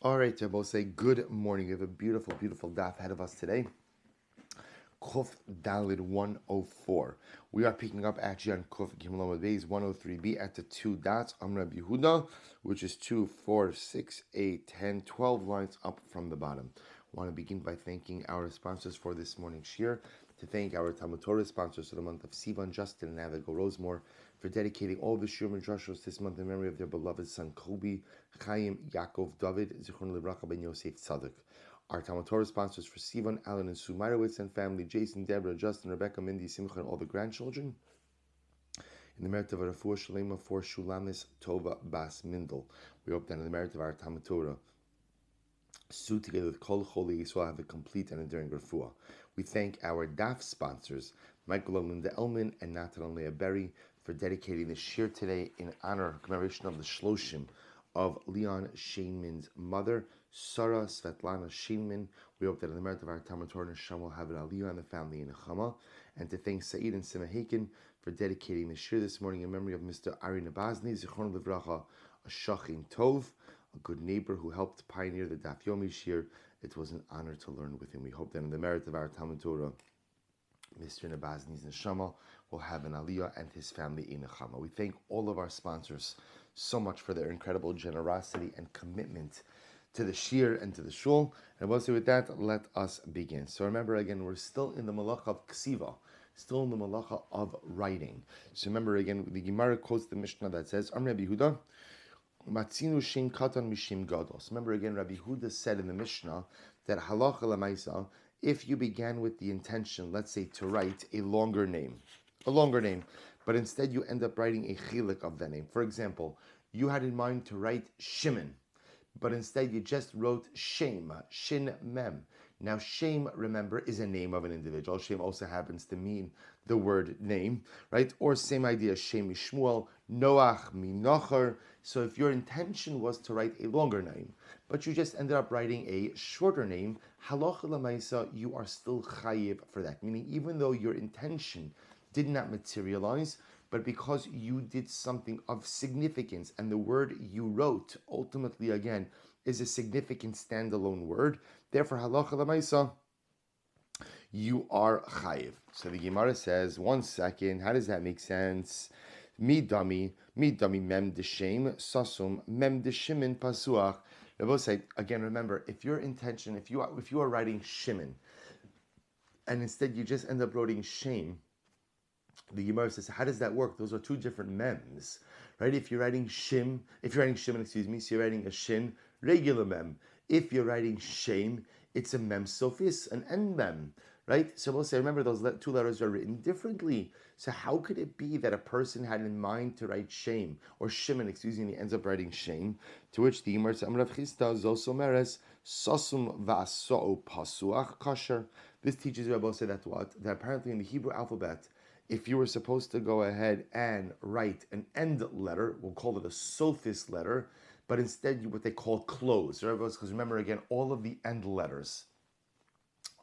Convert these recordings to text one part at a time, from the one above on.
All right, I will say good morning. We have a beautiful, beautiful daf ahead of us today. Kuf Dalid 104. We are picking up actually on Kuf Gimel Beis 103b at the two dots. Amr Yehuda, which is 2, 4, 6, 8, 10, 12 lines up from the bottom. I want to begin by thanking our sponsors for this morning's shir. To thank our Talmud Torah sponsors for the month of Sivan, Justin and Abigail Rosemore, for dedicating all the Shurim and Drushos this month in memory of their beloved son Kobi, Chaim, Yaakov, David, Zichron Livracha ben Yosef Tzadok. Our Talmud Torah sponsors for Sivan, Alan, and Sue Meyrowitz and family, Jason, Deborah, Justin, Rebecca, Mindy, Simcha, and all the grandchildren. In the merit of a Refuah Shalema for Shulamis Tova Bas Mindel. We hope that in the merit of our Talmud Torah, Sue together with Kol Choli Yisrael have a complete and enduring refuah. We thank our DAF sponsors, Michael and Linda Elman and Nathan and Leah Berry, for dedicating this shir today in honor, commemoration of the Shloshim of Leon Shainman's mother, Sarah Svetlana Shainman. We hope that in the merit of our Talmud Torah Neshama will have an aliyah and the family in Nechama. And to thank Saeed and Sima Haken for dedicating the shir this morning in memory of Mr. Ari Nabazni, Zichron Livracha, a Shachin Tov, a good neighbor who helped pioneer the Daf Yomi shir. It was an honor to learn with him. We hope that in the merit of our Talmud Torah, Mr. Nabazni's Neshama will have an aliyah and his family in Nechama. We thank all of our sponsors so much for their incredible generosity and commitment to the shir and to the shul. And we'll say with that, let us begin. So remember again, we're still in the malacha of ksiva, still in the malacha of writing. So remember again, the Gemara quotes the Mishnah that says, Amr Rabbi Yehuda, Matzinu Shem Katan Mishim Gados. Remember again, Rabbi Yehuda said in the Mishnah that halacha lemaisa, if you began with the intention, let's say, to write a longer name, but instead you end up writing a chilik of the name. For example, you had in mind to write Shimon, but instead you just wrote Shem, Shin Mem. Now Shem, remember, is a name of an individual. Shem also happens to mean the word name, right? Or same idea, Shem Shmuel, Noach Minocher. So if your intention was to write a longer name, but you just ended up writing a shorter name, halacha l'maisa, you are still chayiv for that. Meaning, even though your intention did not materialize, but because you did something of significance and the word you wrote ultimately again is a significant standalone word, therefore halacha l'maisa, you are chayiv. So the Gemara says, 1 second, how does that make sense? Mi dami mem deshem sasum mem deshimin pasuach. They both say again. Remember, if your intention, if you are writing Shimon, and instead you just end up writing Shem, the Gemara says, how does that work? Those are two different mems, right? If you're writing Shimon, so you're writing a Shin, regular mem. If you're writing Shem, it's a mem sophis, an end mem, right? So we'll say, remember, those two letters are written differently. So how could it be that a person had in mind to write Shem, or Shimon, and he ends up writing Shem? To which the Gemara says, Amrav Chista zosomeres sosum va'asou pasuach kasher. This teaches Rabbi say that what? That apparently in the Hebrew alphabet, if you were supposed to go ahead and write an end letter, we'll call it a sophist letter, but instead what they call closed. Because remember again, all of the end letters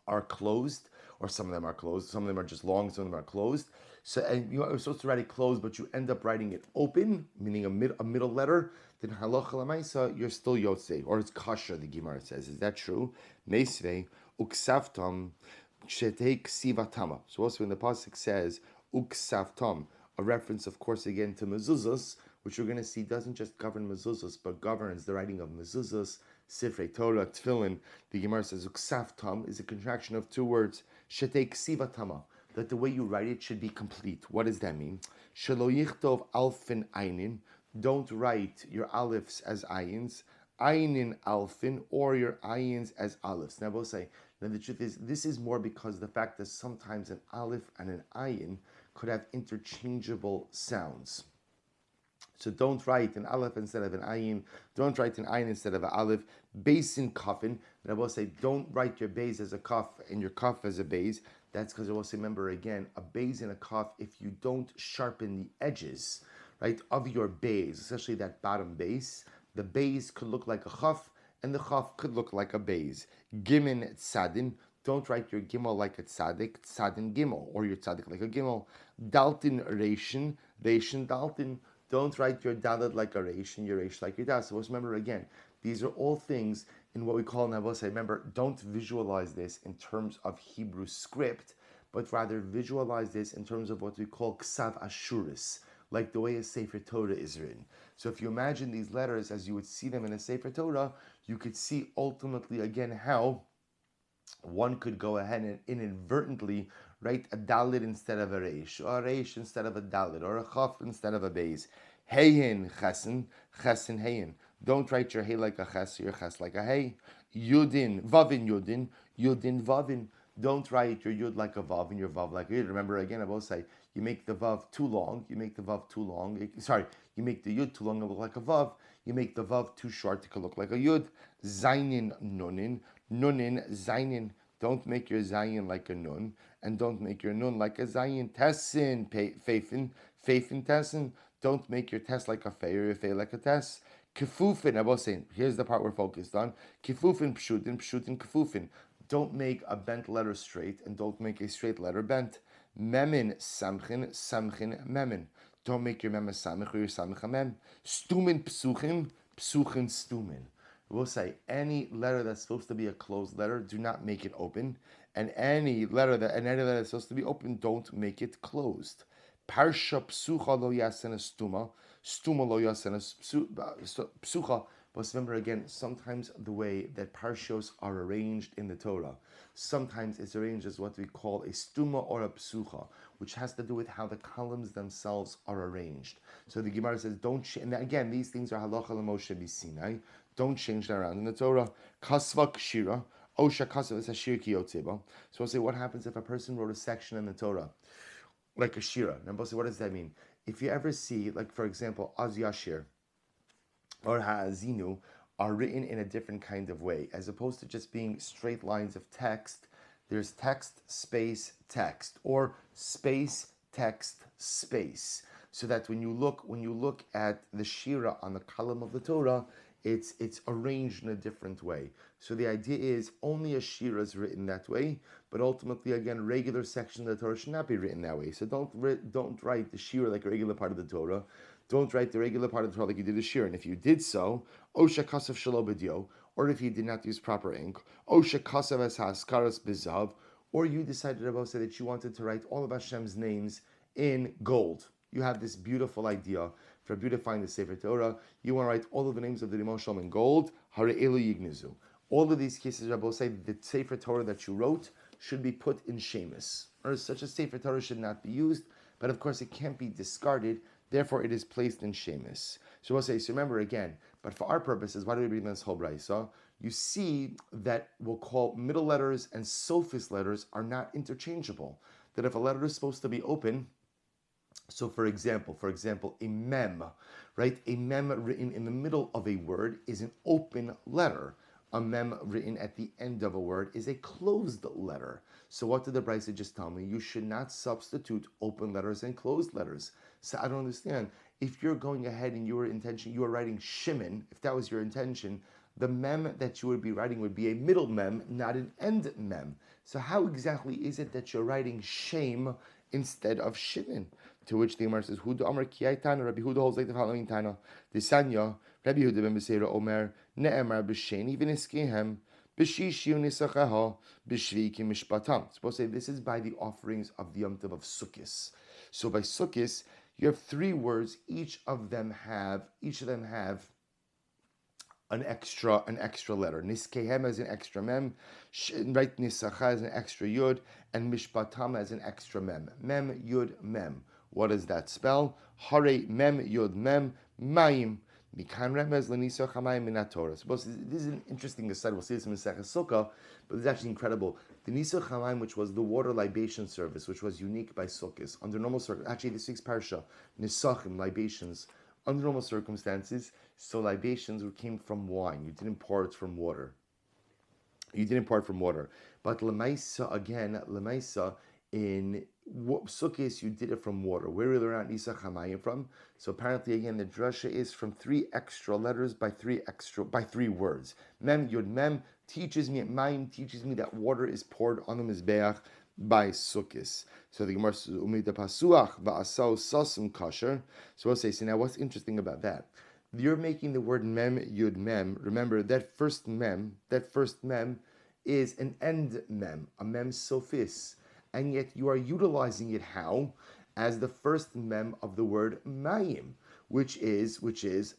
are closed, or some of them are closed, some of them are just long, some of them are closed. So, and you are supposed to write it closed, but you end up writing it open, meaning a middle letter, then halacha l'maisa, you're still yotzei, or it's kasher, the Gemara says. Is that true? Meisvei, uksavtam, shetei ksivatama. So also when the pasuk says, uksavtam, a reference, of course, again to mezuzos, which we're going to see doesn't just govern mezuzos, but governs the writing of mezuzos, Sifrei Torah, Tefillin. The Gemara says, Uksavtam is a contraction of two words, Shetei Ksivatama, that the way you write it should be complete. What does that mean? Shelo Yichtov Alfin Einin, don't write your alifs as ayins, Einin Alfin, or your ayins as alifs. Now, I will say, now the truth is, this is more because the fact that sometimes an alif and an ayin could have interchangeable sounds. So don't write an aleph instead of an ayin. Don't write an ayin instead of an aleph. Beis in kafin. And I will say, don't write your beis as a kaf and your kaf as a beis. That's because I will say, remember again, a beis and a kaf, if you don't sharpen the edges, right, of your beis, especially that bottom base, the beis could look like a chaf and the chaf could look like a beis. Gimin tzadin. Don't write your gimel like a tzaddik, tzadin gimel, or your tzaddik like a gimel. Daltin reishin, reishin daltin. Don't write your dalet like a reish and your reish like your das. So remember again, These are all things in what we call Navosai. Remember, don't visualize this in terms of Hebrew script, but rather visualize this in terms of what we call Ksav Ashuris, like the way a Sefer Torah is written. So if you imagine these letters as you would see them in a Sefer Torah, you could see ultimately again how one could go ahead and inadvertently write a dalit instead of a reish, or a reish instead of a dalit, or a chaf instead of a beis. Heyin chesen, chesen heyin. Don't write your hey like a ches, your ches like a hey. Yudin, vavin yudin, yudin vavin. Don't write your yud like a vav and your vav like a yud. Remember again, I will say, you make the vav too long, you make the vav too long. You make the yud too long to look like a vav. You make the vav too short to look like a yud. Zainin nunin, nunin zainin. Don't make your zayin like a nun, and don't make your nun like a zayin. Tessin, feifin, feifin tessin. Don't make your test like a fei or your fei like a test. Kefufin, I was saying, here's the part we're focused on. Kefufin pshutin, pshutin kefufin. Don't make a bent letter straight, and don't make a straight letter bent. Memin, samchin, samchin, memin. Don't make your mem a samich or your samich a mem. Stumin, psuchim, psuchin, stumin. We'll say any letter that's supposed to be a closed letter, do not make it open. And any letter that's supposed to be open, don't make it closed. Parsha psucha lo yasena stuma. Stuma lo yasena psucha. But remember again, sometimes the way that parshos are arranged in the Torah, sometimes it's arranged as what we call a stuma or a psucha, which has to do with how the columns themselves are arranged. So the Gemara says, don't and again, these things are halacha l'Moshe b'Sinai. Don't change that around in the Torah. Kasva kshira, osha kasva is hashir kiyotzeba. So we'll say, what happens if a person wrote a section in the Torah, like a shira? And we'll say, what does that mean? If you ever see, like for example, Az Yashir or Ha'azinu are written in a different kind of way, as opposed to just being straight lines of text, there's text, space, text, or space, text, space. So that when you look at the shira on the column of the Torah, it's arranged in a different way. So the idea is only a shira is written that way, but ultimately, again, regular sections of the Torah should not be written that way. So don't write the shira like a regular part of the Torah. Don't write the regular part of the Torah like you did the shira. And if you did so, osha kasav shelo b'dio, or if you did not use proper ink, osha kasav es haskaras b'zav, or you decided about say that you wanted to write all of Hashem's names in gold. You have this beautiful idea for beautifying the Sefer Torah. You want to write all of the names of the Rimon Shalom in gold. Hare'elu yignizu. All of these cases, Rabbi say the Sefer Torah that you wrote should be put in shemus, or such a Sefer Torah should not be used. But of course, it can't be discarded. Therefore, it is placed in shemus. So we'll say. So remember again. But for our purposes, why do we read this whole brayso? You see that we'll call middle letters and sophist letters are not interchangeable. That if a letter is supposed to be open, so for example, a mem, right? A mem written in the middle of a word is an open letter. A mem written at the end of a word is a closed letter. So what did the Brisa just tell me? You should not substitute open letters and closed letters. So I don't understand. If you're going ahead and you were writing Shimon, if that was your intention, the mem that you would be writing would be a middle mem, not an end mem. So how exactly is it that you're writing Shem instead of Shimon? To which the Gemara says, Huda Amar Kiyai Tana, Rabbi Huda holds like the following Tana. The Sanya, Rabbi Huda ben Beseira Omer, Ne'emar B'Sheni V'Niskehem, B'Shishi U'Nisachaha, B'Shviki Mishpatam. Supposed to say this is by the offerings of the Yom Tov of Sukkos. So by Sukkos, you have three words. Each of them have an extra letter. Niskehem as an extra mem, right? Nisacha as an extra yud, and Mishpatam as an extra mem. Mem yud mem. What does that spell? Hare mem yod mem mayim. Mikan remez l'nisach hamayim min haTorah. Suppose this is an interesting aside. We'll see this in Masechah Sukkah, but it's actually incredible. The nisach hamayim, which was the water libation service, which was unique by Sukkos, under normal circumstances, actually this week's parsha, nisachim libations, under normal circumstances, so libations came from wine. You didn't pour it from water. But lemaisa in Sukkos, you did it from water. Where did we learn Nisach Hamayim from? So apparently, again, the drasha is from three extra letters by three words. Mem Yud Mem teaches me that water is poured on the Mizbeach by Sukkos. So the Gemara says, Umida Pasuach Va'asau Sasum Kasher. So we'll say, so now what's interesting about that? you're making the word mem yud mem. Remember that first mem is an end mem, a mem sophis, and yet you are utilizing it how? As the first mem of the word mayim, which is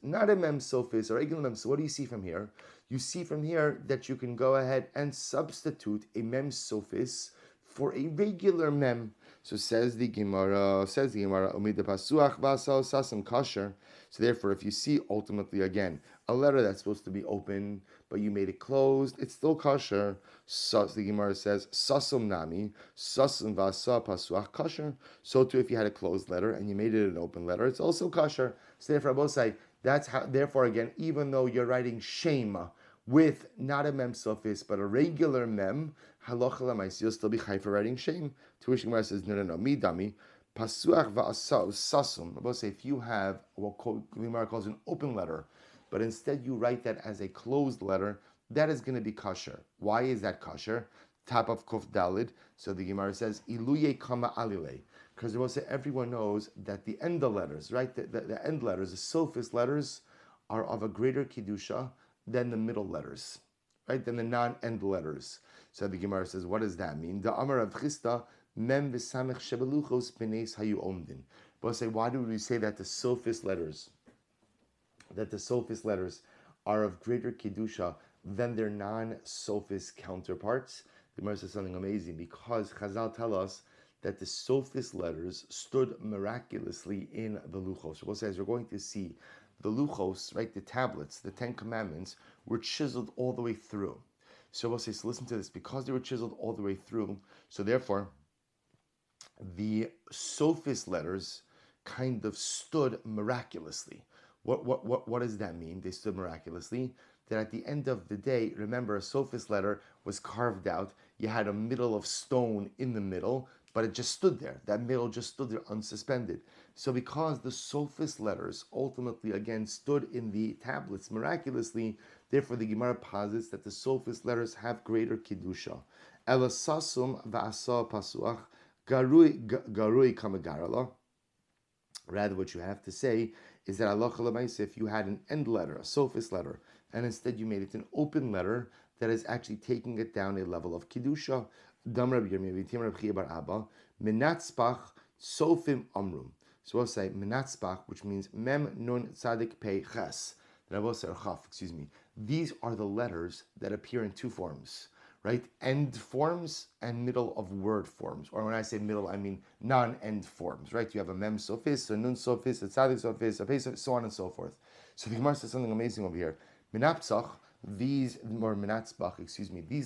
not a mem sophis or regular mem. So what do you see from here? You see from here that you can go ahead and substitute a mem sophis for a regular mem. So says the Gemara, Umid pasuach vasal sasam kasher. So therefore, if you see ultimately again a letter that's supposed to be open, but you made it closed, it's still kasher. So the Gemara says sasum nami, sasum vasa pasuach kasher. So too, if you had a closed letter and you made it an open letter, it's also kasher. So therefore, I will say that's how. Therefore, again, even though you're writing shema with not a mem suffix but a regular mem, halacha l'mais, you'll still be chai for writing shame. To which Gemara says, no, mi dami, pasuach va'asau sasum. I will say if you have what Gemara calls an open letter, but instead you write that as a closed letter, that is going to be kasher. Why is that kasher? Top of Kuf Dalid. So the Gemara says, iluye kama alile. Because they will say everyone knows that the end letters, right? The end letters, the sophist letters, are of a greater kedusha than the middle letters, right? Than the non-end letters. So the Gemara says, what does that mean? The Amar of Chista, mem v'samech shebeluchos b'neis hayu omdin. But say, why do we say that the sophist letters are of greater kedusha than their non-sophist counterparts? The Gemara says something amazing, because Chazal tell us that the sophist letters stood miraculously in the luchos. We'll say, as we're going to see, the luchos, right, the tablets, the 10 commandments, were chiseled all the way through. So we'll say, so listen to this, because they were chiseled all the way through, so therefore, the sophist letters kind of stood miraculously. What does that mean? They stood miraculously. That at the end of the day, remember, a sophist letter was carved out. You had a middle of stone in the middle, but it just stood there. That middle just stood there unsuspended. So because the sophist letters ultimately, again, stood in the tablets miraculously, therefore the Gemara posits that the sophist letters have greater kedusha. Elasasum va'asa pasuach garui kamagarala. Rather, what you have to say is that halacha l'maisa, if you had an end letter, a sophist letter, and instead you made it an open letter, that is actually taking it down a level of kedusha. Dam Rabbi Yirmiyah v'tim Rabbi Chia bar Abba menatzpach sofim amrum. So we'll say menatzpach, which means mem nun tzadik pei ches. And I will say chaf. Excuse me. These are the letters that appear in two forms, right? End forms and middle of word forms. Or when I say middle, I mean non-end forms, right? You have a mem sophist, a nun sophist, a tzadik sophist, a pei, so on and so forth. So the Gemara says something amazing over here. Menatzpach, these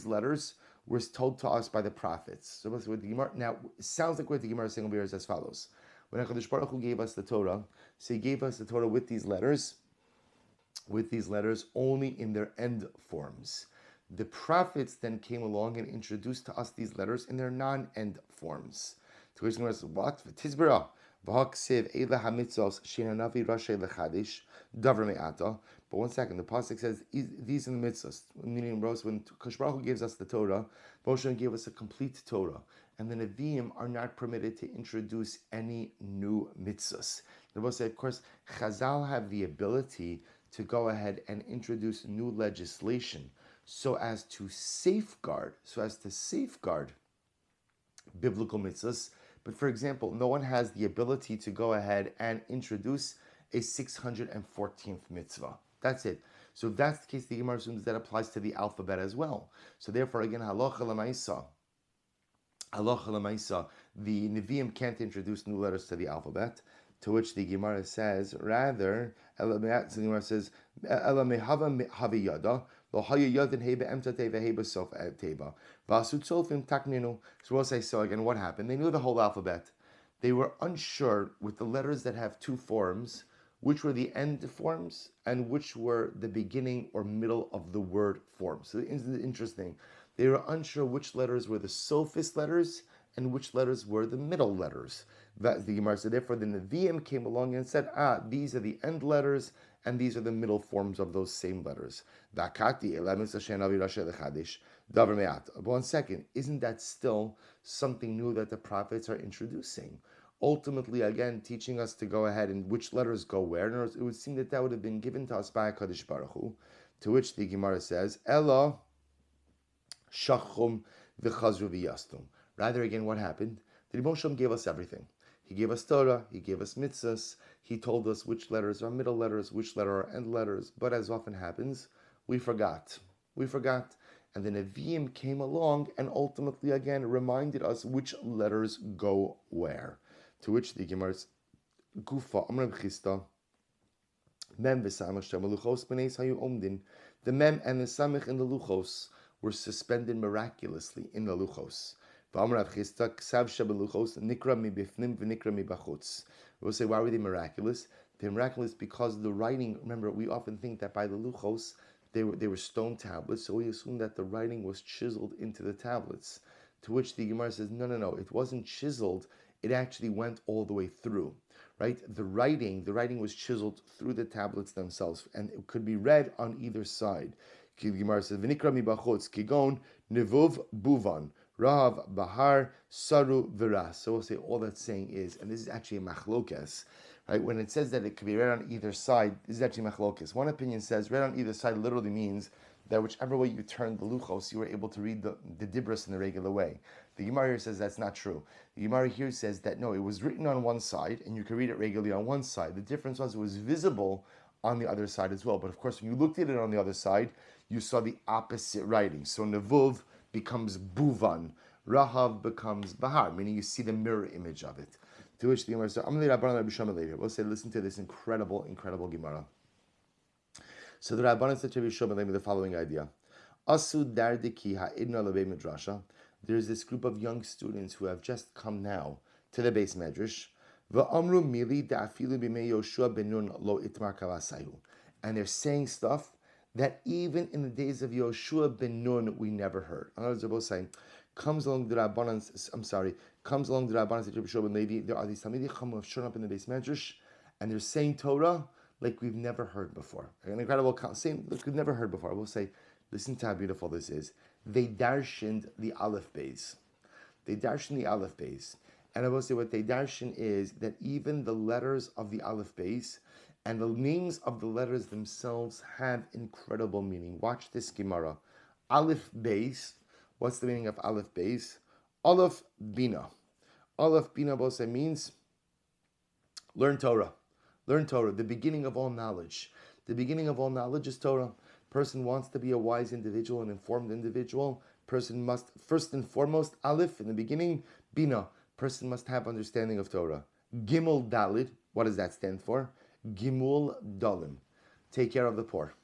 letters were told to us by the prophets. So what the Gemara, now it sounds like what the Gemara is saying over here is as follows. When HaKadosh Baruch Hu gave us the Torah, so He gave us the Torah with these letters only in their end forms. The prophets then came along and introduced to us these letters in their non-end forms. So the Gemara says, what? V'tizbera v'haksiv eila hamitzos shinanavi rashay lechadish davar me'ata. But one second, the pasuk says these are the mitzvahs. Meaning, when Kadosh Baruch Hu gives us the Torah, Moshe gave us a complete Torah, and the Nevi'im are not permitted to introduce any new mitzvahs. The Rebbe said, of course, Chazal have the ability to go ahead and introduce new legislation, so as to safeguard biblical mitzvahs. But for example, no one has the ability to go ahead and introduce a 614th mitzvah. That's it. So if that's the case, the Gemara assumes that applies to the alphabet as well. So therefore, again, halacha l'maisa, the Nevi'im can't introduce new letters to the alphabet. To which the Gemara says, rather, the Gemara says, Ela mehava havi yada, lo haya yadin heba emta teva heba sof teva, vasut sofim takninu. So we'll say, so again, what happened? They knew the whole alphabet. They were unsure with the letters that have two forms, which were the end forms and which were the beginning or middle of the word forms. So it's interesting. They were unsure which letters were the sophist letters and which letters were the middle letters. That's the Gemara. So therefore the Nevi'im came along and said, these are the end letters and these are the middle forms of those same letters. But one second, isn't that still something new that the prophets are introducing? ultimately, again, teaching us to go ahead and which letters go where. In other words, it would seem that would have been given to us by HaKadosh Baruch Hu, to which the Gemara says, Ella shachum v'chazru v'yastum. Rather, again, what happened? The Rebbe Shalom gave us everything. He gave us Torah, he gave us mitzvahs, he told us which letters are middle letters, which letter are end letters, but as often happens, we forgot. And the Nevi'im came along and ultimately, again, reminded us which letters go where. To which the Gemara says, Gufa, Amr B'chista, Mem v'samach shem luchos b'neis hayu omdin. The Mem and the Samach in the luchos were suspended miraculously in the luchos. We'll say, why were they miraculous? They're miraculous because the writing, remember, we often think that by the luchos, they were stone tablets, so we assume that the writing was chiseled into the tablets. To which the Gemara says, no, it wasn't chiseled, it actually went all the way through. Right? The writing was chiseled through the tablets themselves, and it could be read on either side. The Gemara says, V'nikra mi bachutz, kigon, nevuv buvan. Rav, Bahar, Saru, Viras. So we'll say all that's saying is, and this is actually a machlokes, right? When it says that it could be read on either side, this is actually machlokes. One opinion says read on either side literally means that whichever way you turned the luchos, you were able to read the dibros in the regular way. The Gemara here says that's not true. The Gemara here says that no, it was written on one side, and you could read it regularly on one side. The difference was it was visible on the other side as well. But of course, when you looked at it on the other side, you saw the opposite writing. So Nevuv becomes Buvan, Rahav becomes Bahar, meaning you see the mirror image of it. To which the Gemara says, we'll say, listen to this incredible Gemara. So the Rabbanan said to Rabbi Shlomo the following idea. Asu dardiki ha'idna levei midrasha. There's this group of young students who have just come now to the base medrash. V'amru mili da'afilu b'mei Yoshua ben Nun lo itmar kavasayu. And they're saying stuff that even in the days of Yoshua ben Nun we never heard. In other words, they're both saying, comes along the Rabbanan to Rabbi Shlomo ben Levi. There are these Talmidei Chacham who have shown up in the base medrash, and they're saying Torah like we've never heard before. An incredible saying like we've never heard before. We'll say, listen to how beautiful this is. They darshaned the Aleph Beis. And I will say what they darshan is that even the letters of the Aleph Beis and the names of the letters themselves have incredible meaning. Watch this Gemara. Aleph Beis. What's the meaning of Aleph Beis? Aleph Bina. Aleph Bina Bose means learn Torah. Learn Torah, the beginning of all knowledge. The beginning of all knowledge is Torah. Person wants to be a wise individual, an informed individual. Person must, first and foremost, Aleph, in the beginning, Bina. Person must have understanding of Torah. Gimel Dalid, what does that stand for? Gimul Dalim. Take care of the poor.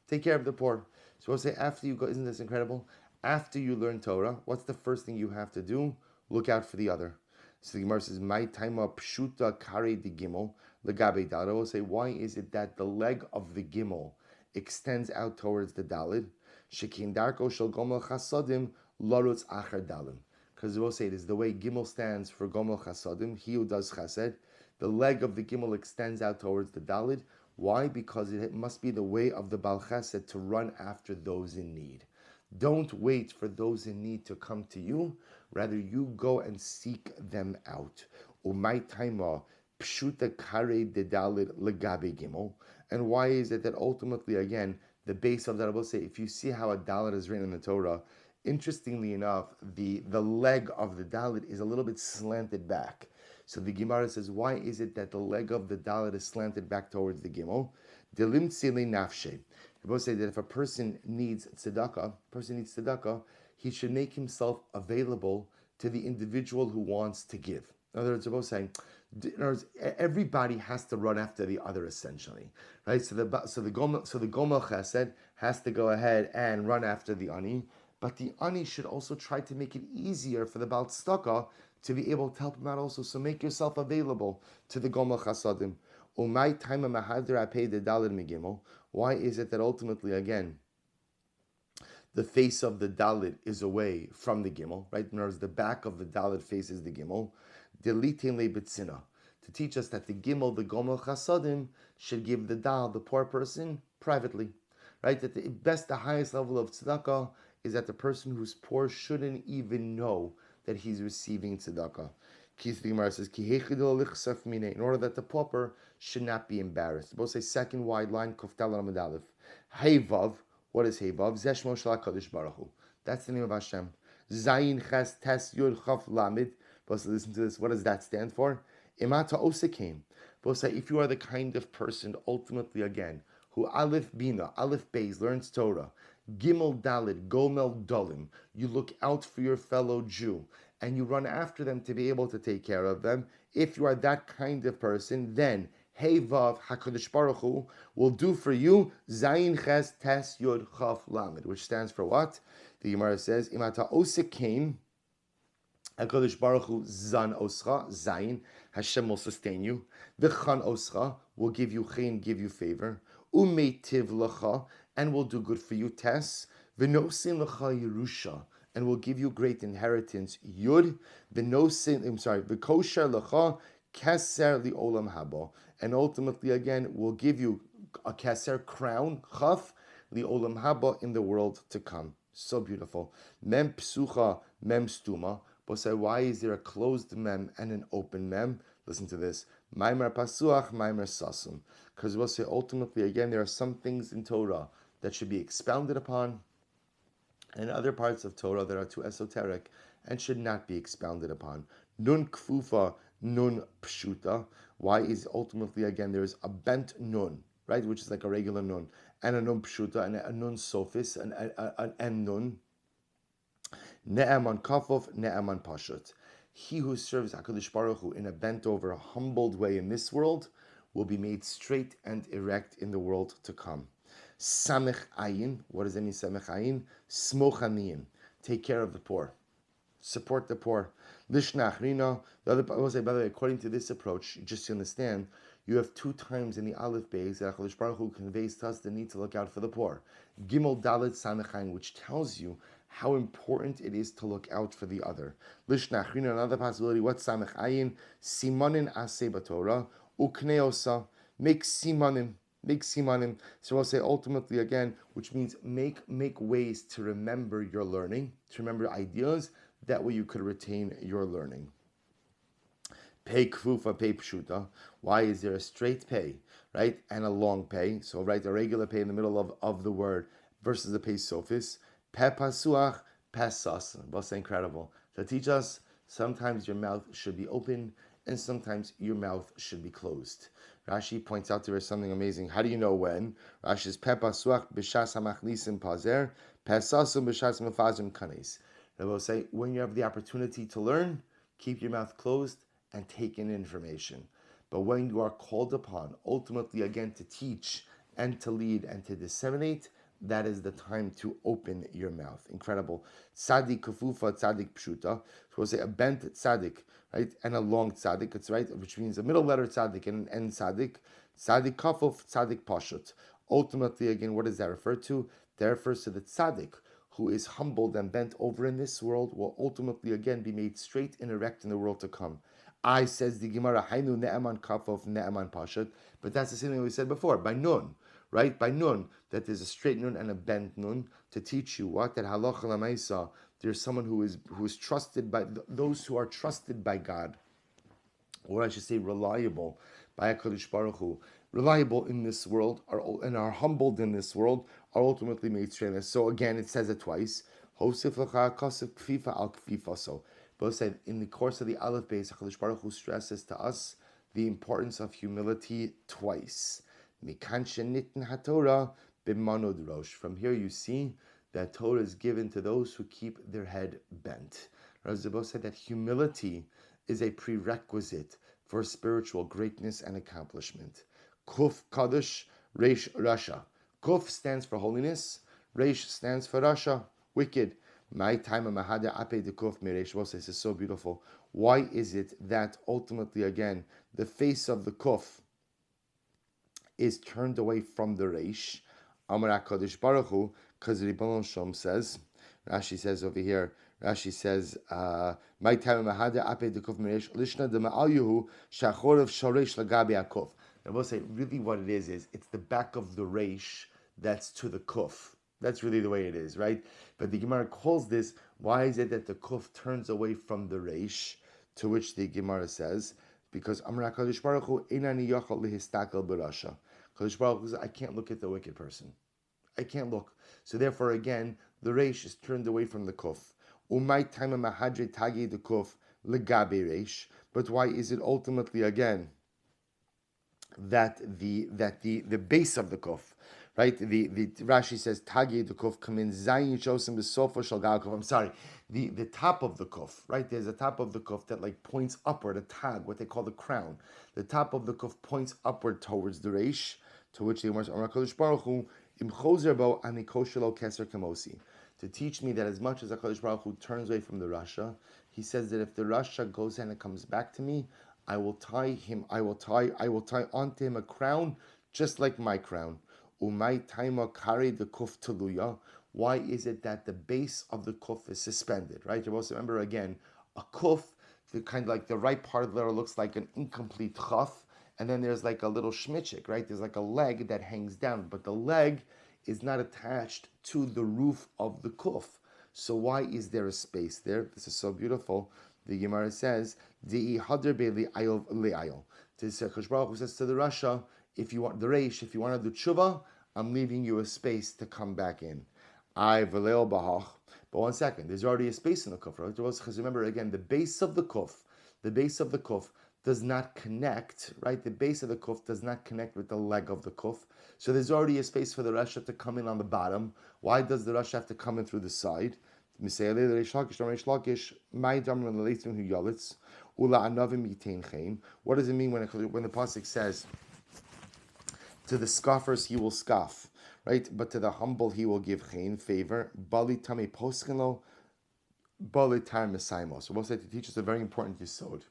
Take care of the poor. So we'll say after you go, isn't this incredible? After you learn Torah, what's the first thing you have to do? Look out for the other. So the Gemara says, "My taima pshuta kare di gimel legabe dalid." I will say, why is it that the leg of the gimel extends out towards the dalid? Shekin darko shel gomel chasadim larutz achar dalim. Because we'll say it is the way gimel stands for gomel chasadim. He who does chesed, the leg of the gimel extends out towards the dalid. Why? Because it must be the way of the bal chesed to run after those in need. Don't wait for those in need to come to you. Rather, you go and seek them out. Umay taima pshuta kare dedalid legabe gimel. And why is it that ultimately, again, the base of that, I will say, if you see how a dalit is written in the Torah, interestingly enough, the leg of the dalit is a little bit slanted back. So the Gemara says, why is it that the leg of the dalit is slanted back towards the gimel? Delim tzile nafshe. I will say that if a person needs tzedakah, he should make himself available to the individual who wants to give. In other words, everybody has to run after the other, essentially, right? So the gomel chesed has to go ahead and run after the ani, but the ani should also try to make it easier for the bal tzedakah to be able to help him out also. So make yourself available to the gomel chasadim. Umay taima mahadra apei de dalid migimel. Why is it that ultimately, again, the face of the dalit is away from the gimel, right? In other words, the back of the dalit faces the gimel. Delitin le betzina, to teach us that the gimel, the gomel chasadim, should give the dal, the poor person, privately, right? That the highest level of tzedakah is that the person who's poor shouldn't even know that he's receiving tzedakah. The Gemara says, in order that the pauper should not be embarrassed. Both say second wide line, Kuf Daled Amud Aleph. Hey Vav, what is Hey Vav? Zeshmo Shel HaKadosh Baruch Hu. That's the name of Hashem. Zayin Ches Tes Yud Chaf Lamed. Both listen to this. What does that stand for? Imata Osekim. Both say, if you are the kind of person, ultimately again, who Aleph Bina, Aleph Beis, learns Torah, Gimel Dalid, Gomel Dolim, you look out for your fellow Jew, and you run after them to be able to take care of them. If you are that kind of person, then Hey Vav HaKadosh Baruch Hu will do for you Zayin Ches Tes Yud Chaf Lamed, which stands for what? The Gemara says, Imata Osekim, HaKadosh Baruch Hu Zan Oscha, Zayin, Hashem will sustain you. V'chan Oscha will give you chen, give you favor. Umeitiv Lacha, and will do good for you, Tes. V'nosin Lacha Yerusha, and will give you great inheritance, Yud. V'kosher Lacha Keser Li'olam Haba, and ultimately again will give you a Keser crown, Chaf Li'olam Haba, in the world to come. So beautiful. Mem Psucha, Mem Stuma. But say, why is there a closed mem and an open mem? Listen to this. Maimer pasuach, maimer sasum. Because we'll say, ultimately, again, there are some things in Torah that should be expounded upon, and other parts of Torah that are too esoteric and should not be expounded upon. Nun kfufa, nun pshuta. Why is ultimately, again, there is a bent nun, right, which is like a regular nun, and a nun pshuta, and a nun sophis, and an nun. Ne'eman kafov, ne'eman pashut. He who serves HaKadosh Baruch Hu in a bent over, humbled way in this world will be made straight and erect in the world to come. Samech ayin, what does that mean, samech ayin? Smoch aniyim, take care of the poor, support the poor. Lishna achrina, the other, I will say, by the way, according to this approach, just to understand, you have two times in the Aleph Beis that HaKadosh Baruch Hu conveys to us the need to look out for the poor. Gimel Daled Samech ayin, which tells you how important it is to look out for the other. Lishna achrina, another possibility, what's samech ayin? Simanin aseh b'Torah, ukneosa, make simanim. So I'll say ultimately again, which means make ways to remember your learning, to remember ideas, that way you could retain your learning. Pay kfufa, pay pshuta. Why is there a straight pay, right, and a long pay? So right, a regular pay in the middle of the word versus the pay sophis. Pe pasuach, pesas. That's incredible. To teach us, sometimes your mouth should be open and sometimes your mouth should be closed. Rashi points out there is something amazing. How do you know when? Rashi says, Pe pasuach b'shas hamachnisim pazer, pesasum b'shas mefazim kanes. They will say, when you have the opportunity to learn, keep your mouth closed and take in information. But when you are called upon, ultimately again, to teach and to lead and to disseminate, that is the time to open your mouth. Incredible. Tzadik kafufa, tzadik pshuta. So we'll say a bent tzadik, right, and a long tzadik. It's right, which means a middle letter tzadik and an end tzadik. Tzadik kafuf, tzadik pashut. Ultimately, again, what does that refer to? That refers to the tzadik who is humbled and bent over in this world will ultimately again be made straight and erect in the world to come. I, says the Gemara, Hainu ne'eman kafuf, ne'eman pashut. But that's the same thing we said before, by nun. Right, by nun, that there's a straight nun and a bent nun to teach you what? That halacha l'maisa, there's someone who is trusted by, those who are trusted by God, or I should say reliable by HaKadosh Baruch Hu, reliable in this world, and are humbled in this world, are ultimately made straight. So again, it says it twice. Hosef l'cha kasef kfifa al kfifaso. Both said in the course of the Aleph Beis, HaKadosh Baruch Hu stresses to us the importance of humility twice. From here you see that Torah is given to those who keep their head bent. Razabo said that humility is a prerequisite for spiritual greatness and accomplishment. Kuf Kadosh, Reish Rasha. Kuf stands for holiness, Reish stands for Rasha, wicked. My time Mahada Ape de Kuf Miresh. This is so beautiful. Why is it that ultimately again the face of the Kuf is turned away from the Reish? Amar HaKadosh Baruch Hu, because Ribbon Shalom says, Rashi says over here, Rashi says, my time Mahada Ape de Kuf Miresh, Lishna de Ma'al Yehu, Shachorev Shoresh Lagabi HaKuf. I will say, really what it is it's the back of the Reish that's to the Kuf. That's really the way it is, right? But the Gemara calls this, why is it that the Kuf turns away from the Reish To which the Gemara says, because Amar HaKadosh Baruch Hu Einani Yochel Lihistakel B'Rasha. Kadosh Baruch Hu says, I can't look at the wicked person. I can't look. So therefore, again, the Reish is turned away from the Kuf. Umay Taima Mahadre Tagi the Kuf Legabe Reish. But why is it ultimately again that the base of the Kuf, right? The Rashi says Tagi the Kuf come in Zayin Shosim B'Sofa Shalgal Kuf. I'm sorry, the top of the Kuf, right? There's a top of the Kuf that like points upward, a tag, what they call the crown. The top of the Kuf points upward towards the Reish, to which the Gemara says, Amar HaKadosh Baruch Hu Im Chozer Bo Ani Koshelo Keser Kamosi. To teach me that as much as HaKadosh Baruch Hu turns away from the Rasha, he says that if the Rasha goes and it comes back to me, I will tie onto him a crown just like my crown. Umay taima kari the kuf teluya. Why is it that the base of the kuf is suspended? Right? You also remember again, a kuf, the kind of like the right part of the letter looks like an incomplete chaf, and then there's like a little shmitchik, right? There's like a leg that hangs down, but the leg is not attached to the roof of the kuf. So why is there a space there? This is so beautiful. The Gemara says, "Di hadr be'li ayol le'ayol." Kadosh Baruch Hu says to the Rasha, if you want the Reish, if you want to do tshuva, I'm leaving you a space to come back in. I v'le'ol bahach. But one second, there's already a space in the kuf, right? Because remember again, the base of the kuf does not connect, right? The base of the kuf does not connect with the leg of the kuf. So there's already a space for the Rasha to come in on the bottom. Why does the Rasha have to come in through the side? What does it mean when the pasuk says, to the scoffers he will scoff, right? But to the humble he will give chen, favor. Bali tame poskeno, bali tar mesaimos. So we'll say to teach us a very important yisod.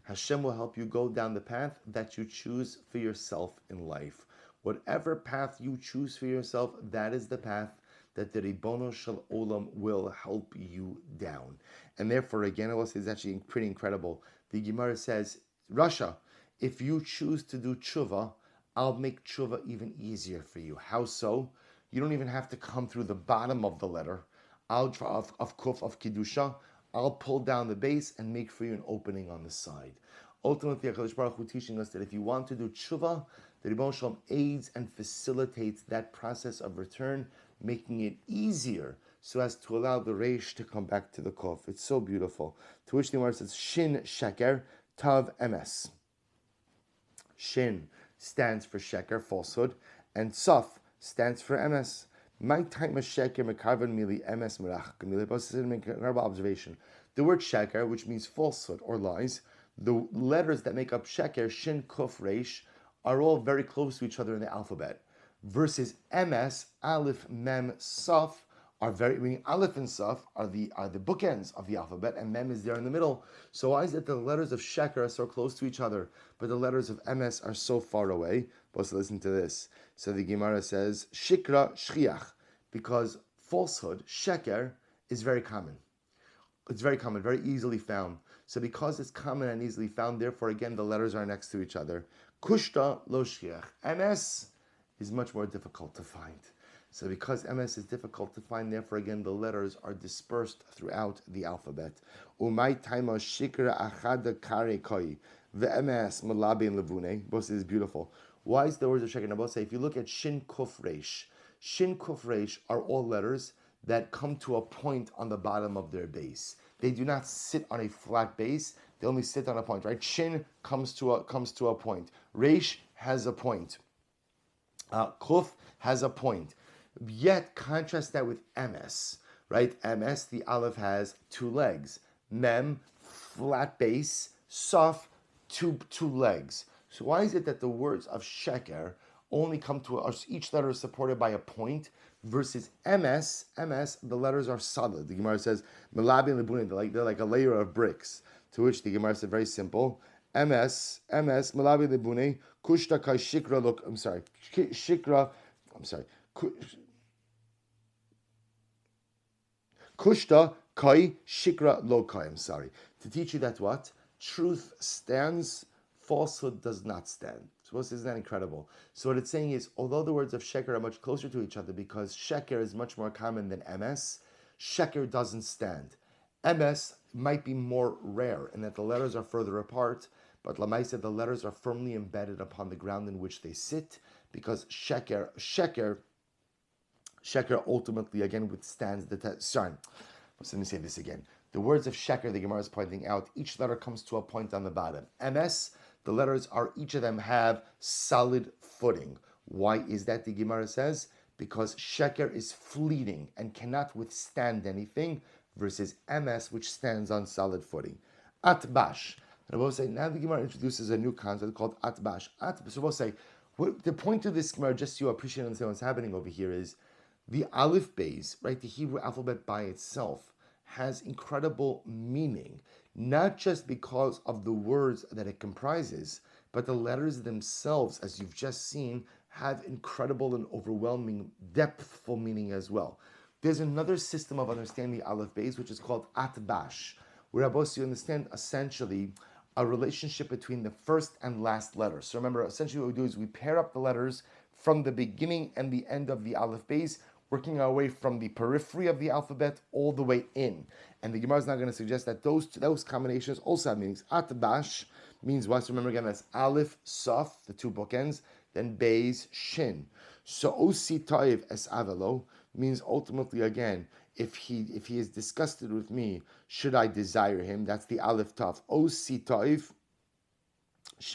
Hashem will help you go down the path that you choose for yourself in life. Whatever path you choose for yourself, that is the path that the Ribono Shel Olam will help you down. And therefore, again, I will say it's actually pretty incredible. The Gemara says, Rasha, if you choose to do tshuva, I'll make tshuva even easier for you. How so? You don't even have to come through the bottom of the letter. Of kuf, of kedusha, I'll pull down the base and make for you an opening on the side. Ultimately, HaKadosh Baruch Hu teaching us that if you want to do tshuva, the Ribono Shel Olam aids and facilitates that process of return, making it easier so as to allow the reish to come back to the kuf. It's so beautiful. To which the Gemara says, Shin sheker, tav emes. Shin stands for sheker, falsehood, and saf stands for emes. My time of sheker mekarvan mili emes merach. Incredible observation. The word sheker, which means falsehood or lies, the letters that make up sheker, shin, kuf, reish, are all very close to each other in the alphabet. Versus MS, Aleph, Mem, Saf are very, meaning Aleph and Saf are the bookends of the alphabet, and Mem is there in the middle. So why is it the letters of Sheker are so close to each other, but the letters of MS are so far away? Let's listen to this. So the Gemara says, Shikra Shchiach, because falsehood, Sheker, is very common. It's very common, very easily found. So because it's common and easily found, therefore again the letters are next to each other. Kushta lo shchiach. MS is much more difficult to find. So because MS is difficult to find, therefore again the letters are dispersed throughout the alphabet. Umay taima shikra achada kare koi ve'ms malabin levune. Both is beautiful. Why is the words of sheker? Now, say if you look at shin kuf reish are all letters that come to a point on the bottom of their base. They do not sit on a flat base. They only sit on a point, right? Shin comes to a point. Reish has a point. Kuf has a point. Yet contrast that with MS, right? MS, the aleph has two legs. Mem, flat base. Saf, two legs. So why is it that the words of sheker only come to each letter is supported by a point, versus MS, the letters are solid. The Gemara says, Melabi and Lebunin, they're like a layer of bricks. To which the Gemara said very simple, MS, Melabi Lebune, Kushta Kai Shikra, Kushta Kai Shikra Lokai, To teach you that what? Truth stands, falsehood does not stand. So isn't that incredible? So what it's saying is, although the words of sheker are much closer to each other because sheker is much more common than MS, Sheker doesn't stand. Emes might be more rare in that the letters are further apart, but Lamaisa, the letters are firmly embedded upon the ground in which they sit, because Sheker ultimately again withstands the test. Sorry, let me say this again. The words of Sheker, the Gemara is pointing out, each letter comes to a point on the bottom. Ms, the letters are, each of them have solid footing. Why is that, the Gemara says? Because Sheker is fleeting and cannot withstand anything, versus Ms, which stands on solid footing. Atbash. And I will say, now the Gemara introduces a new concept called Atbash. So we'll say, the point of this Gemara, just to appreciate and understand what's happening over here, is the Aleph Beis, right, the Hebrew alphabet by itself, has incredible meaning, not just because of the words that it comprises, but the letters themselves, as you've just seen, have incredible and overwhelming, depthful meaning as well. There's another system of understanding the Aleph Beis, which is called Atbash, where you understand essentially a relationship between the first and last letter. So remember, essentially what we do is we pair up the letters from the beginning and the end of the Aleph Beis, working our way from the periphery of the alphabet all the way in. And the Gemara is now going to suggest that those combinations also have meanings. Atbash means what? So remember again, that's Aleph, Saf, the two bookends, then Beis, Shin. So Osi Toiv es Avelo means ultimately again, if he is disgusted with me, should I desire him? That's the Aleph Tav. Osi Toiv,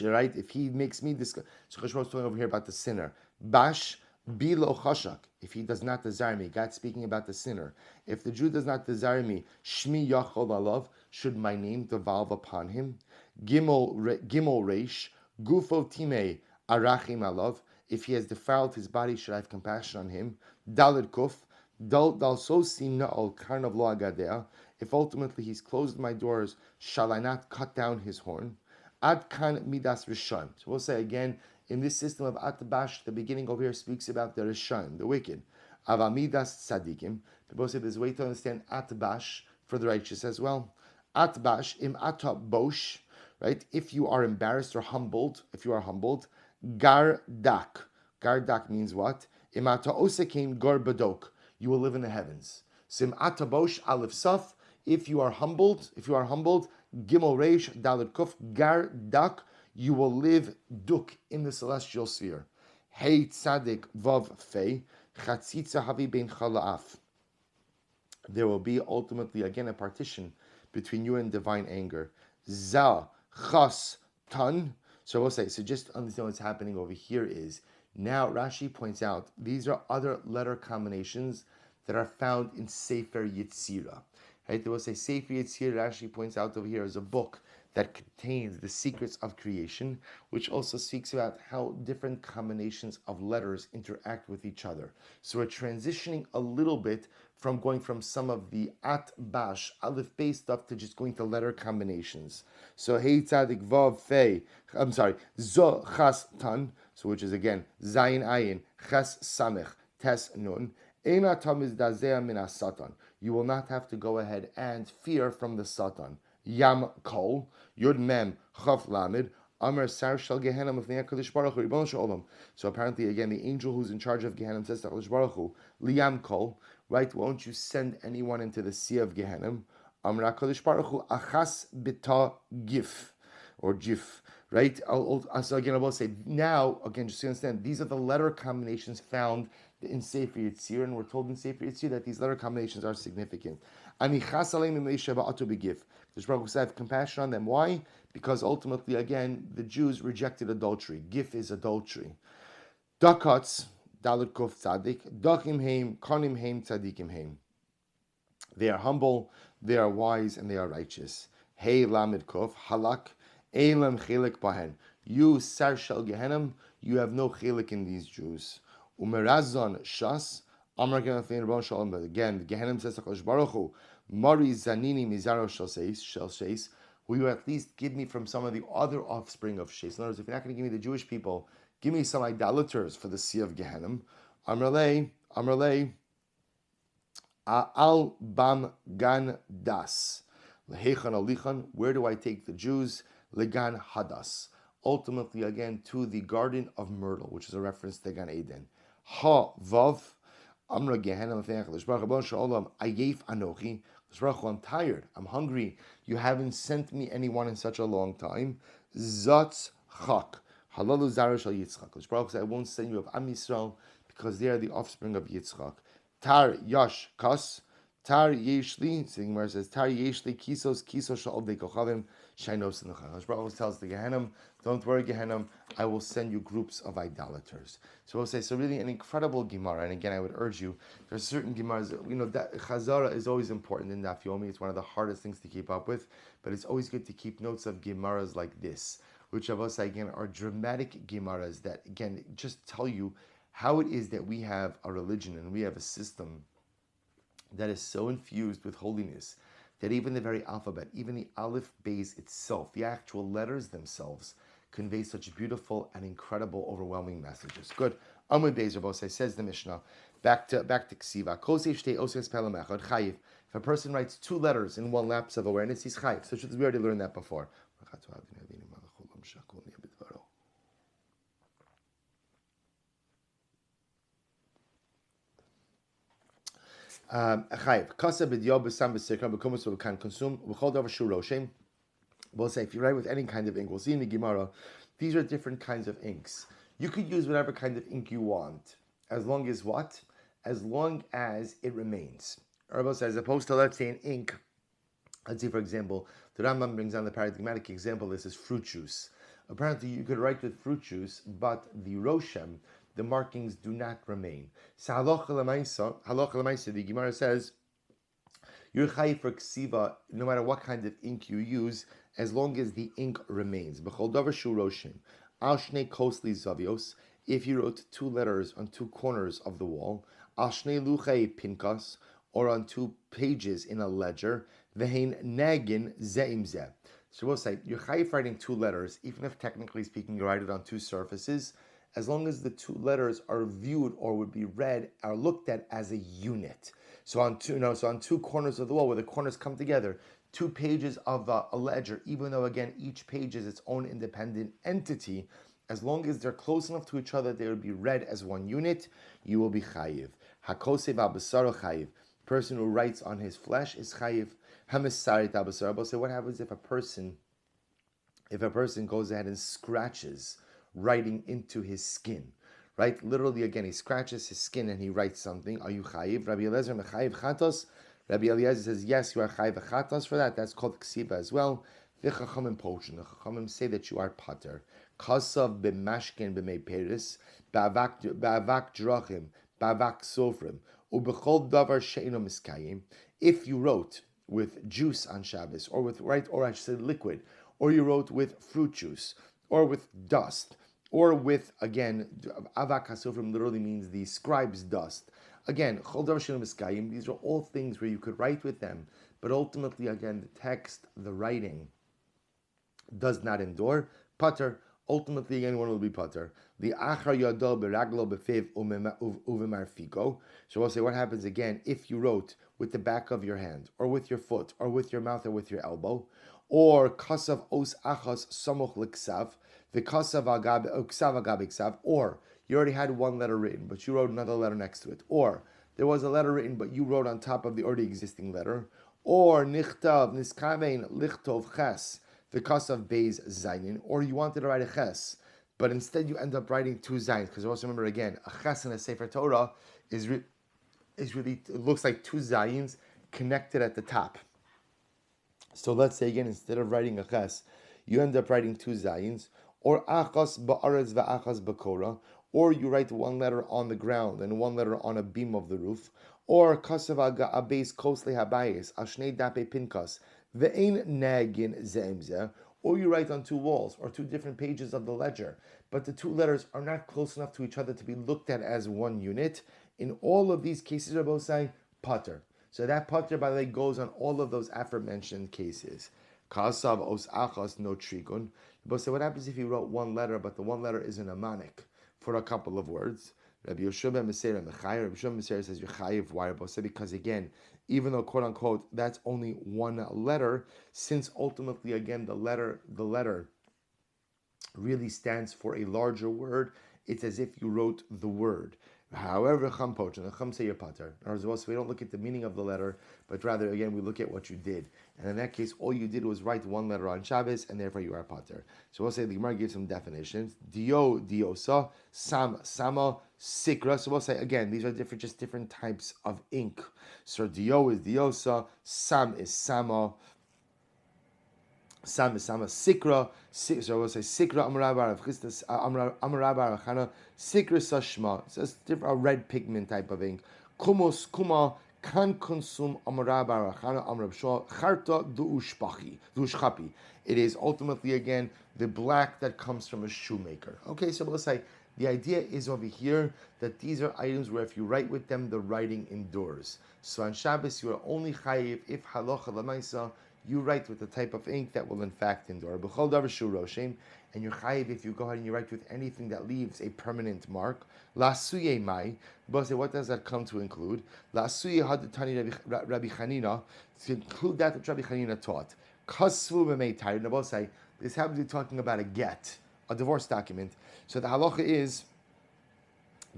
right? If he makes me disgusted. So Chashma is talking over here about the sinner. Bash, Bilo chashak, if he does not desire me, God speaking about the sinner. If the Jew does not desire me, Shmi Yachol Alav, should my name devolve upon him? Gimel Reish, Gufo Time Arachim Alav, if he has defiled his body, should I have compassion on him? Dalid Kuf, Dal So Sina Al Karnav Lo Agadea, if ultimately he's closed my doors, shall I not cut down his horn? Ad Kan Midas Rishon. So we'll say again, in this system of Atbash, the beginning over here speaks about the Rishon, the wicked. Avamidas Tzadikim. People say there's a way to understand Atbash for the righteous as well. Atbash, im ata bosh, right? If you are embarrassed or humbled, Gardak. Gardak means what? Im ata osekein gar badok. You will live in the heavens. Sim ata bosh, aleph saf. If you are humbled, Gimel Reish, Dalet Kuf, Gardak, you will live duk in the celestial sphere. Hey tzadik vav fei chatzitza havi bein chalaaf. There will be ultimately again a partition between you and divine anger. Za chas tan. So we'll say. So just understand what's happening over here is now Rashi points out these are other letter combinations that are found in Sefer Yetzirah. Right? They will say Sefer Yetzirah. Rashi points out over here is a book that contains the secrets of creation, which also speaks about how different combinations of letters interact with each other. So we're transitioning a little bit from going from some of the Atbash, Aleph Beis stuff to just going to letter combinations. So Hey Tzadik Vav Fei, Zo Chas Tan, so which is again Zayin Ayin, Ches Samech, Tes Nun, Eina Tamiz Dazea Min Satan. You will not have to go ahead and fear from the Satan. Yam Kol, Yud Mem, Chav Lamed, Amar Sar Shal Gehenna Mifnei HaKadosh Baruch Hu, Ribono Shel Olam. So apparently, again, the angel who's in charge of Gehenna says to HaKadosh Baruch Hu, Liyam Kol, right, won't you send anyone into the sea of Gehenna? Amar HaKadosh Baruch Hu, Achas Bita Gif, or Jif, right? So again, I will say, now, again, just to understand, these are the letter combinations found in Sefer Yetzirah, and we're told in Sefer Yetzirah that these letter combinations are significant. Ani chas aleim Moshe ba'atu begif. The Baruch Hu said, have compassion on them. Why? Because ultimately, again, the Jews rejected adultery. Gif is adultery. Dakats, dalet kof tzadik, dachim heim, konim heim, tzadikim heim. They are humble, they are wise, and they are righteous. Hey lamed kof, halak, elam chelik bahen. You, sar shel gehenim, you have no chelik in these Jews. Umerazon shas, amar again, the Gehenim says to HaKadosh Baruch Hu, Mari zanini mizaro shel sheis, will you at least give me from some of the other offspring of sheis? In other words, if you're not going to give me the Jewish people, give me some idolaters for the sea of Gehenim. Amrlei, al bam gan das. Lehechan alichan, where do I take the Jews? Legan hadas. Ultimately, again, to the Garden of Myrtle, which is a reference to Gan Eden. Ha vav, Amra Gehenna Ayef Anochi. I'm tired. I'm hungry. You haven't sent me anyone in such a long time. Zatz Chak. Halalu Zara Shal Yitzchak. I won't send you of Am Yisrael because they are the offspring of Yitzchak. Tar Yash Kas. Tar Yeshli, Sigmar says, Tar Yeshli Kisos Shal De Kochavim, Shainos Nuchan. Baruch tells the Gehenim, don't worry, Gehenim, I will send you groups of idolaters. So we'll say, so really an incredible Gemara. And again, I would urge you, there's certain Gemaras, that Chazara is always important in Daf Yomi. It's one of the hardest things to keep up with, but it's always good to keep notes of Gemaras like this, which of us, again, are dramatic Gemaras that, again, just tell you how it is that we have a religion and we have a system that is so infused with holiness that even the very alphabet, even the Aleph Beis itself, the actual letters themselves, convey such beautiful and incredible, overwhelming messages. Good. Amud Beis Rabosai says the Mishnah. Back to Ksiva. If a person writes two letters in one lapse of awareness, he's chayiv. So we already learned that before. We'll say if you write with any kind of ink, we'll see in the Gemara, these are different kinds of inks. You could use whatever kind of ink you want, as long as what? As long as it remains. As opposed to, let's say, an ink. Let's say, for example, the Rambam brings down the paradigmatic example. This is fruit juice. Apparently, you could write with fruit juice, but the roshem, the markings, do not remain. So halacha l'maisa, the Gemara says, you're chayiv for ksiva, no matter what kind of ink you use, as long as the ink remains. B'chol davar shu roshim, al shnei kosli zavios, if you wrote two letters on two corners of the wall, al shnei luchei pinkas, or on two pages in a ledger, v'hein nagin ze'im zeh. So we'll say, you're chayiv writing two letters, even if technically speaking you write it on two surfaces, as long as the two letters are viewed or would be read, are looked at as a unit. So on two corners of the wall, where the corners come together, two pages of a ledger, even though again each page is its own independent entity, as long as they're close enough to each other, they will be read as one unit. You will be chayiv. Hakosev abasaro chayiv. Person who writes on his flesh is chayiv. Hamisarit abasaro. So what happens if a person goes ahead and scratches writing into his skin? Right? Literally, again, he scratches his skin and he writes something. Are you chayiv? Rabbi Eliezer mechayiv chatos. Rabbi Eliezer says, yes, you are chayiv chatos for that. That's called ksiva as well. The chachamim potion. The chachamim say that you are pater. Kasav b'mashken b'mei peris, ba'avak drachim, ba'avak sofrim, u'bechol davar she'ino miskayim. If you wrote with juice on Shabbos, or I should say liquid, or you wrote with fruit juice, or with dust, or with, again, avak hasofrim literally means the scribe's dust. Again, chol davar she'ino miskayim, these are all things where you could write with them, but ultimately, again, the text, the writing, does not endure. Pater, ultimately, again, one will be pater. The achar yadol beraglo befev uvemarfiko. So we'll say what happens again if you wrote with the back of your hand, or with your foot, or with your mouth, or with your elbow, or kasav os achas samoch liksav, the kasav agab uksav agab iksav, or you already had one letter written, but you wrote another letter next to it, or there was a letter written, but you wrote on top of the already existing letter, or nichtav niskavein lichtov ches, the kasav beis zayin, or you wanted to write a ches, but instead you end up writing two zayins, because also remember again, a ches in a Sefer Torah is really, it looks like two zayins connected at the top. So let's say again, instead of writing a ches, you end up writing two zayins, or achas ba'aretz va'achas b'kora, or you write one letter on the ground and one letter on a beam of the roof, or kasav abeis kosle habayis ashnei dape pinkas ve'ein nagin ze'emzeh, or you write on two walls or two different pages of the ledger, but the two letters are not close enough to each other to be looked at as one unit. In all of these cases, Rabbi say pater. So that pater, by the way, goes on all of those aforementioned cases. Kasav os achas no trigun. Rabbi say, what happens if you wrote one letter, but the one letter is a mnemonic for a couple of words? Rabbi Yoshua ben Meseir Mechayer. Rabbi Yoshua ben Meseir says you're chayiv. Why? Rabbi say because again, even though quote unquote that's only one letter, since ultimately again the letter really stands for a larger word, it's as if you wrote the word. However, Chum Poach, and the Chum say you're pater. In other words, we don't look at the meaning of the letter, but rather, again, we look at what you did. And in that case, all you did was write one letter on Shabbos, and therefore you are pater. So we'll say the Gemara gives some definitions. Dio, diosa, sam, sama, sikra. So we'll say, again, these are just different types of ink. So dio is diosa, sam is sama, Sam is Sama Sikra. So we'll say Sikra Amarabar of Christus Amarabar Chana Sikra Sashma. It's a red pigment type of ink. Kumos Kuma can consume Amarabar Chana Amarab Shah Charta Duushchapi. It is ultimately again the black that comes from a shoemaker. Okay, so we'll say the idea is over here that these are items where if you write with them, the writing endures. So on Shabbos you are only chayiv if halacha lamaisa you write with the type of ink that will in fact endure. B'chol davar shu roshem, and you're chayiv if you go ahead and you write with anything that leaves a permanent mark. La suye mai, but what does that come to include? La suye hadatani Rabbi Chanina, to include that which Rabbi Chanina taught. Kasvu b'mei tayr. Now say this happens to be talking about a get, a divorce document. So the halacha is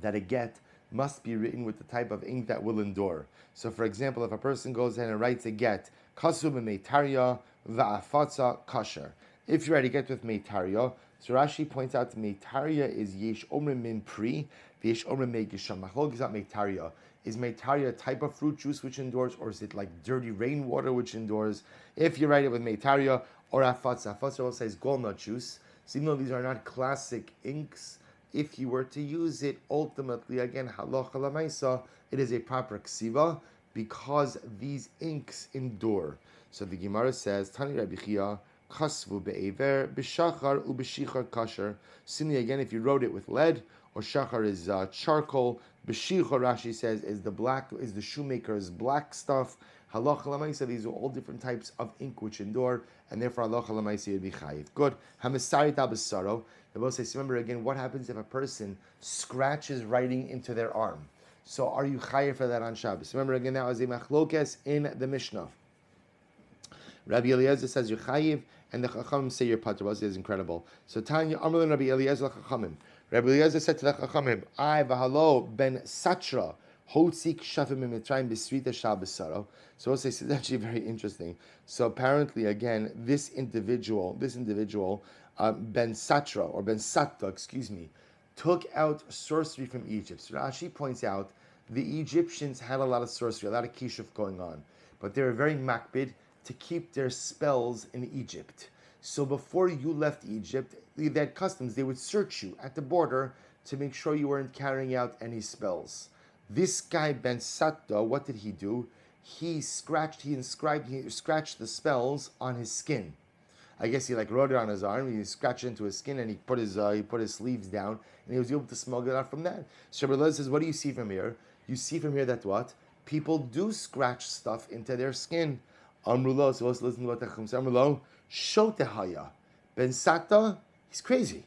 that a get must be written with the type of ink that will endure. So for example, if a person goes ahead and writes a get, Kasum meitaria va'afatza kasher. If you write a get with meitaria, so Rashi points out that meitaria is yesh omrim min pri, yesh omrim me gisham. Machlok is not meitaria. Is meitaria a type of fruit juice which endures, or is it like dirty rainwater which endures? If you write it with meitaria or afatza, afatza will say is walnut juice. So even though these are not classic inks, if you were to use it, ultimately, again, halacha lamaisa, it is a proper ksiva, because these inks endure. So the Gemara says, Tani Rabbi Chia, kasvu be'ever, b'shachar u'b'shichar kasher. Similarly, again, if you wrote it with lead, or shachar is charcoal, b'shichar, Rashi says, is the shoemaker's black stuff. Halacha lamaisa, these are all different types of ink which endure, and therefore halacha lamaisa would be chayiv. Good. Hamisarit abasaro. The Bible says, remember again, what happens if a person scratches writing into their arm? So are you chayiv for that on Shabbos? Remember again, that was a machlokes in the Mishnah. Rabbi Eliezer says you're chayiv, and the Chachamim say you're patur. Is incredible. So Tanya Amrulin Rabbi Eliezer Chachamim. Rabbi Eliezer said to the Chachamim, I v'halo ben satra hotzik shafim mitzrayim b'srita Shabbos. So we'll say this is actually very interesting. So apparently, again, this individual, Ben Satra, or Ben Satta, took out sorcery from Egypt. So Rashi points out the Egyptians had a lot of sorcery, a lot of kishuf going on, but they were very makbid to keep their spells in Egypt. So before you left Egypt, they had customs. They would search you at the border to make sure you weren't carrying out any spells. This guy, Ben Satta, what did he do? He scratched the spells on his skin. I guess he wrote it on his arm. He scratched it into his skin, and he put his sleeves down, and he was able to smuggle it out from that. So Rabbi says, what do you see from here? You see from here that what? People do scratch stuff into their skin. Amrulo, so let's listen to what the Chum says. Amrulo, shotehaya. Ben Sata, he's crazy.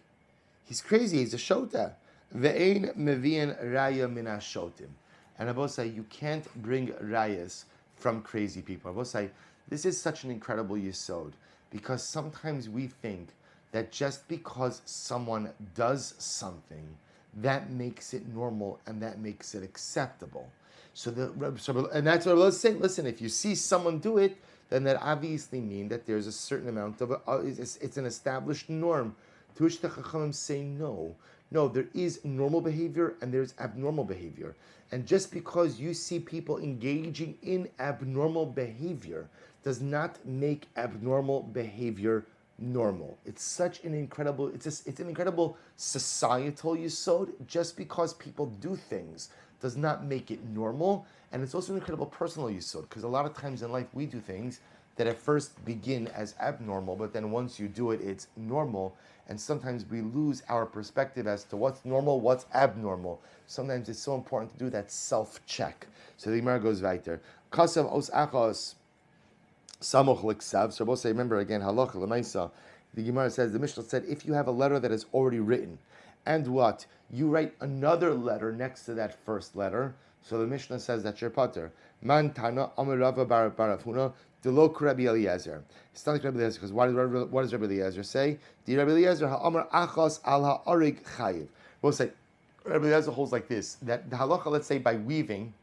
He's a shota. Ve'ein mevian raya min hashotim. And Rabbi say, you can't bring rayas from crazy people. Rabbi say, this is such an incredible yesod. Because sometimes we think that just because someone does something, that makes it normal and that makes it acceptable. And that's what I was saying. Listen, if you see someone do it, then that obviously means that there's a certain amount of it's an established norm. To which the Chachamim say no, there is normal behavior and there's abnormal behavior. And just because you see people engaging in abnormal behavior does not make abnormal behavior normal. It's such an incredible, it's an incredible societal yesod. Just because people do things does not make it normal. And it's also an incredible personal yesod, because a lot of times in life we do things that at first begin as abnormal, but then once you do it, it's normal. And sometimes we lose our perspective as to what's normal, what's abnormal. Sometimes it's so important to do that self-check. So the Gemara goes weiter. Kasav os achos samoch liksav. So we'll say, remember again, halacha l'maisa. The Gemara says, the Mishnah said, if you have a letter that is already written, and what? You write another letter next to that first letter. So the Mishnah says that you're pater. Man tana amirava barafuna delo Rabbi Eliezer. It's not like Rabbi Eliezer, because what does Rabbi Eliezer say? The Rabbi Eliezer ha'amar achos al ha'arig chayiv. We'll say, Rabbi Eliezer holds like this, that the halacha, let's say by weaving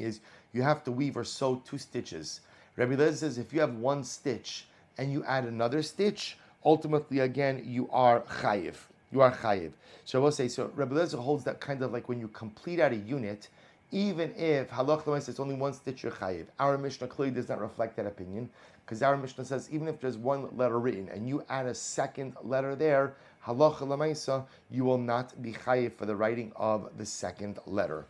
is you have to weave or sew 2 stitches. Rabbi Eliezer says if you have 1 stitch and you add another stitch, ultimately again you are chayiv. You are chayiv. So I will say, so Rabbi Eliezer holds that kind of like when you complete out a unit, even if halach l'maaseh it's only 1 stitch, you're chayiv. Our Mishnah clearly does not reflect that opinion, because our Mishnah says even if there's 1 letter written and you add a 2nd letter there, halach l'maaseh you will not be chayiv for the writing of the 2nd letter.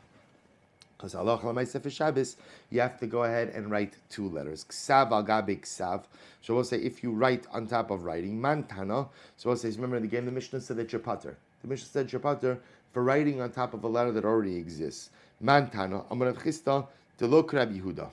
Because halach l'maaseh for Shabbos, you have to go ahead and write 2 letters. Ksav al gabe ksav. So we'll say if you write on top of writing, mantana. So we'll say, remember again, the Mishnah said that you're pater. The Mishnah said you're pater for writing on top of a letter that already exists. Mantana, Amar Rav Chisda, Delok Rabbi Yehuda.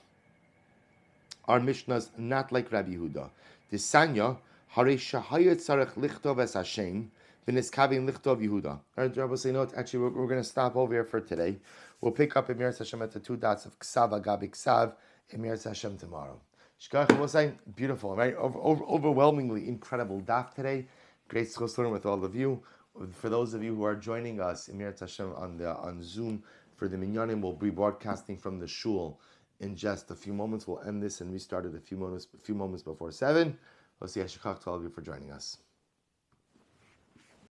Our Mishnah's not like Rabbi Yehuda. The Sanya, Hare Shahayat Sarech Lichtov Es Hashem, V'Niskavin Lichtov Yehuda. All right, Rabbi say, no, actually, we're going to stop over here for today. We'll pick up Emir Hashem at the 2 dots of Ksav Agabi Ksav, Emir Hashem tomorrow. Shkach, we'll say, beautiful, right? Overwhelmingly incredible daf today. Great schos learning with all of you. For those of you who are joining us, Emir Hashem on Zoom for the Minyanim, we'll be broadcasting from the shul in just a few moments. We'll end this and restart it a few moments before 7. We'll see Shkach to all of you for joining us.